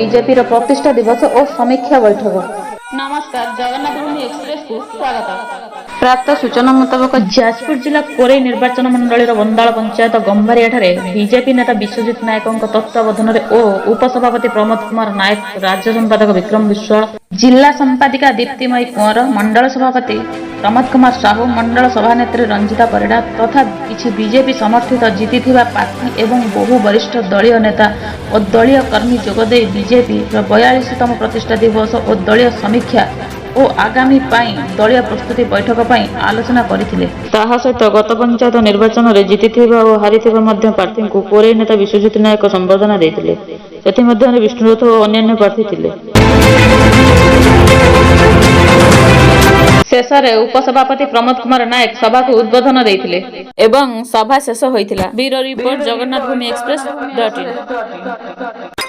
BJP प्रतिष्ठा दिवस और समीक्षा बैठक। नमस्कार, जगन्नाथ भूमि एक्सप्रेस को स्वागत। प्राप्त सूचना मुताबक जाजपुर जिला कोरै निर्वाचन मंडल बंदाल पंचायत गंभारिया बीजेपी नेता विश्वजित नायकों तत्वावधान और उपसभापति प्रमोद कुमार नायक, राज्य संपादक विक्रम विश्वाल, जिला संपादिका दीप्तिमयी कुंवर, मंडल सभापति प्रमोद कुमार साहू, मंडल सभानेत्री रंजिता परिड़ा तथा किछि बीजेपी समर्थित जीति प्रार्थी एवं बहु वरिष्ठ दलीय नेता और दलीय कर्मी जोगदे बीजेपी 42तम प्रतिष्ठा दिवस और दलीय समीक्षा और आगामी दलीय प्रस्तुति बैठक आलोचना करथिले। ताहा सहित गत पंचायत निर्वाचन में जीतिथिबा और हारिथिबा मध्य प्रार्थी को कोरै नेता विश्वजित नायक संबोधन देथिले। सेथि मध्य विष्णुरथ और अन्य प्रार्थी थिले। शेष में उपसभापति प्रमोद कुमार नायक सभा को उद्बोधन देथिले एवं सभा शेष होइथिला। Bureau report, Jagannath Bhumi Express .in।